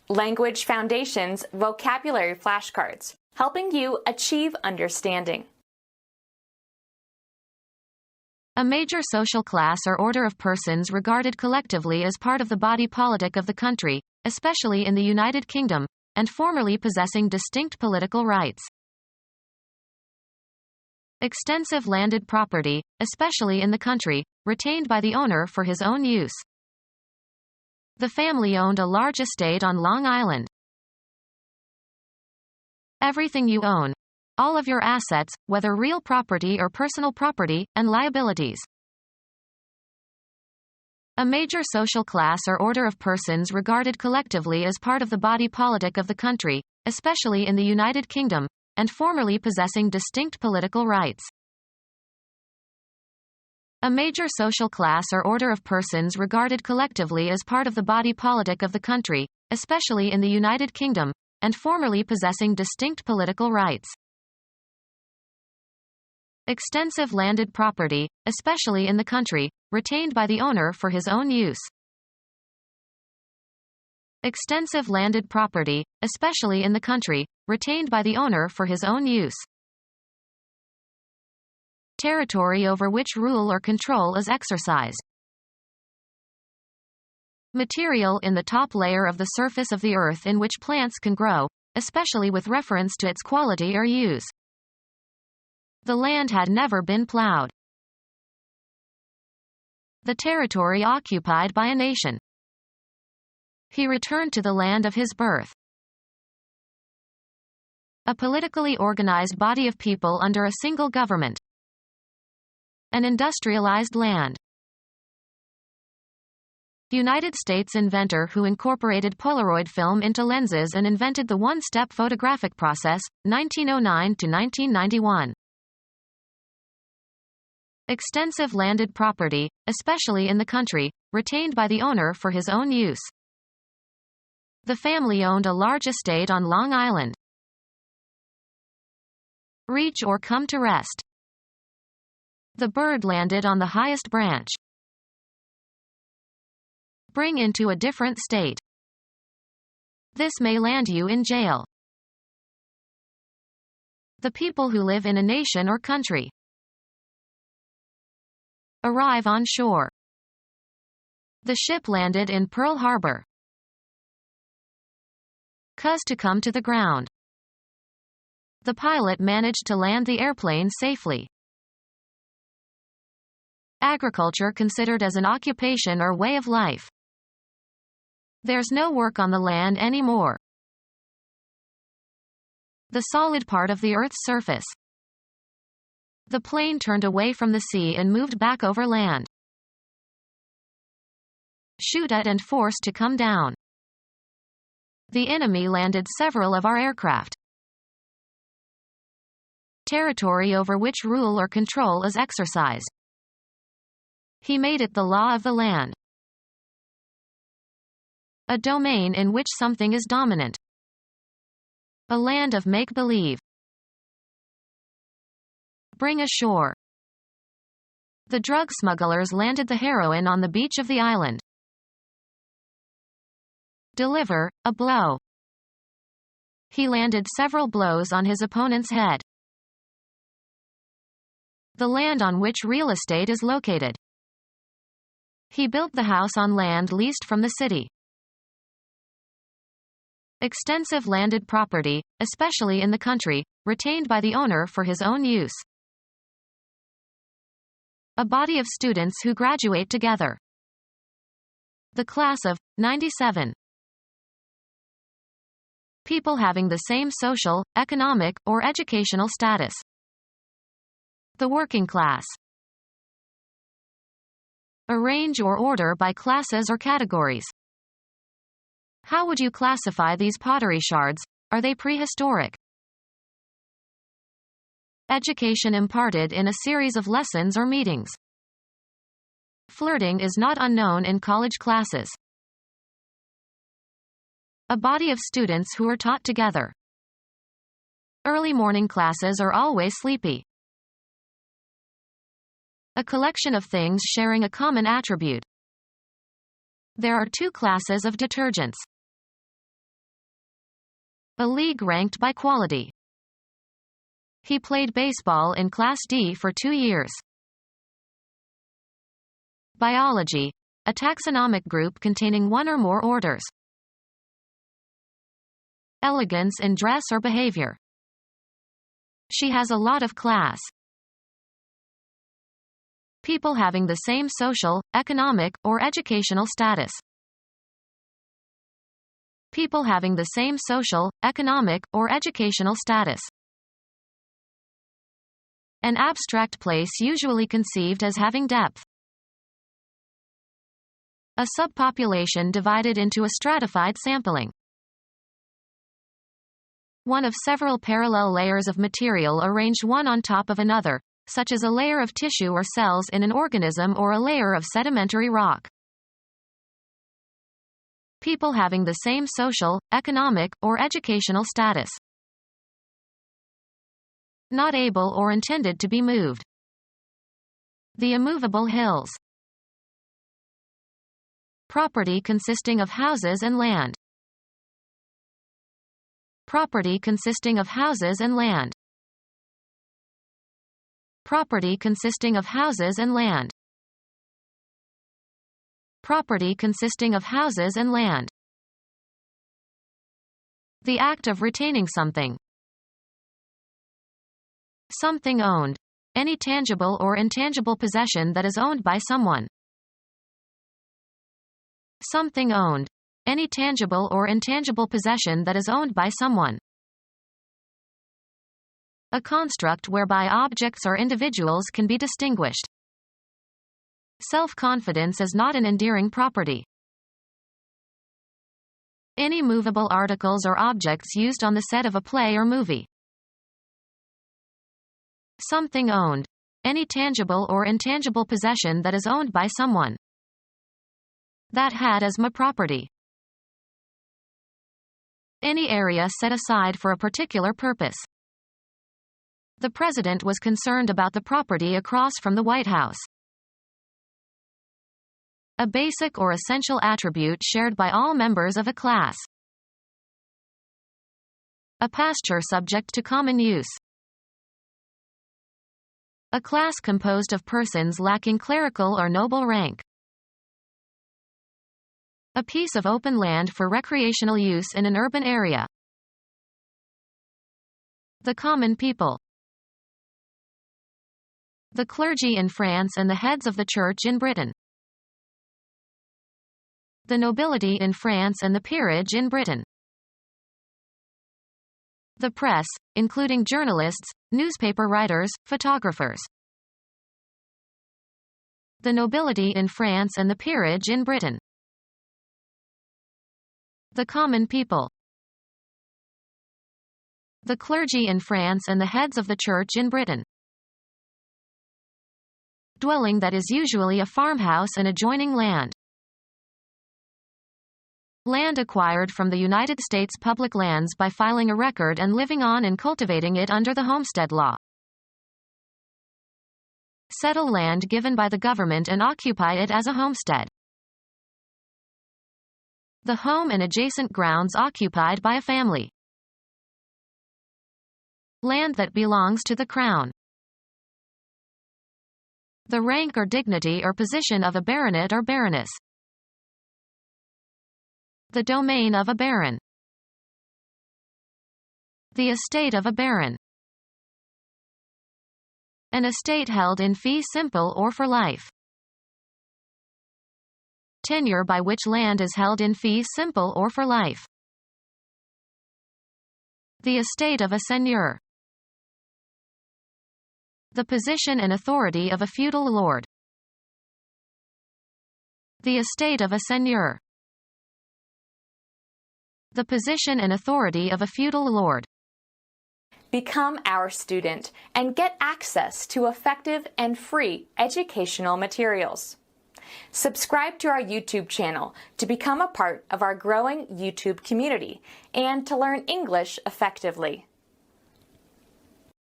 Language Foundations Vocabulary Flashcards, helping you achieve understanding. A major social class or order of persons regarded collectively as part of the body politic of the country, especially in the United Kingdom, and formerly possessing distinct political rights. Extensive landed property, especially in the country, retained by the owner for his own use. The family owned a large estate on Long Island. Everything you own. All of your assets, whether real property or personal property, and liabilities. A major social class or order of persons regarded collectively as part of the body politic of the country, especially in the United Kingdom, and formerly possessing distinct political rights. A major social class or order of persons regarded collectively as part of the body politic of the country, especially in the United Kingdom, and formerly possessing distinct political rights. Extensive landed property, especially in the country, retained by the owner for his own use. Extensive landed property, especially in the country, retained by the owner for his own use. Territory over which rule or control is exercised. Material in the top layer of the surface of the earth in which plants can grow, especially with reference to its quality or use. The land had never been plowed. The territory occupied by a nation. He returned to the land of his birth. A politically organized body of people under a single government. An industrialized land. United States inventor who incorporated Polaroid film into lenses and invented the one-step photographic process, 1909 to 1991. Extensive landed property, especially in the country, retained by the owner for his own use. The family owned a large estate on Long Island. Reach or come to rest. The bird landed on the highest branch. Bring into a different state. This may land you in jail. The people who live in a nation or country. Arrive on shore. The ship landed in Pearl Harbor. Cause to come to the ground. The pilot managed to land the airplane safely. Agriculture considered as an occupation or way of life. There's no work on the land anymore. The solid part of the Earth's surface. The plane turned away from the sea and moved back over land. Shoot at and force to come down. The enemy landed several of our aircraft. Territory over which rule or control is exercised. He made it the law of the land. A domain in which something is dominant. A land of make-believe. Bring ashore. The drug smugglers landed the heroin on the beach of the island. Deliver, a blow. He landed several blows on his opponent's head. The land on which real estate is located. He built the house on land leased from the city. Extensive landed property, especially in the country, retained by the owner for his own use. A body of students who graduate together. The class of 97. People having the same social, economic, or educational status. The working class. Arrange or order by classes or categories. How would you classify these pottery shards? Are they prehistoric? Education imparted in a series of lessons or meetings. Flirting is not unknown in college classes. A body of students who are taught together. Early morning classes are always sleepy. A collection of things sharing a common attribute. There are two classes of detergents. A league ranked by quality. He played baseball in Class D for 2 years. Biology. A taxonomic group containing one or more orders. Elegance in dress or behavior. She has a lot of class. People having the same social, economic, or educational status. People having the same social, economic, or educational status. An abstract place usually conceived as having depth. A subpopulation divided into a stratified sampling. One of several parallel layers of material arranged one on top of another, such as a layer of tissue or cells in an organism or a layer of sedimentary rock. People having the same social, economic, or educational status. Not able or intended to be moved. The immovable hills. Property consisting of houses and land. Property consisting of houses and land. Property consisting of houses and land. Property consisting of houses and land. The act of retaining something. Something owned. Any tangible or intangible possession that is owned by someone. Something owned. Any tangible or intangible possession that is owned by someone. A construct whereby objects or individuals can be distinguished. Self-confidence is not an endearing property. Any movable articles or objects used on the set of a play or movie. Something owned. Any tangible or intangible possession that is owned by someone. That had as my property. Any area set aside for a particular purpose. The president was concerned about the property across from the White House. A basic or essential attribute shared by all members of a class. A pasture subject to common use. A class composed of persons lacking clerical or noble rank. A piece of open land for recreational use in an urban area. The common people. The clergy in France and the heads of the church in Britain. The nobility in France and the peerage in Britain. The press, including journalists, newspaper writers, photographers. The nobility in France and the peerage in Britain. The common people. The clergy in France and the heads of the church in Britain. Dwelling that is usually a farmhouse and adjoining land. Land acquired from the United States public lands by filing a record and living on and cultivating it under the homestead law. Settle land given by the government and occupy it as a homestead. The home and adjacent grounds occupied by a family. Land that belongs to the crown. The rank or dignity or position of a baronet or baroness. The domain of a baron. The estate of a baron. An estate held in fee simple or for life. Tenure by which land is held in fee simple or for life. The estate of a seigneur. The position and authority of a feudal lord. The estate of a seigneur. The position and authority of a feudal lord. Become our student and get access to effective and free educational materials. Subscribe to our YouTube channel to become a part of our growing YouTube community and to learn English effectively.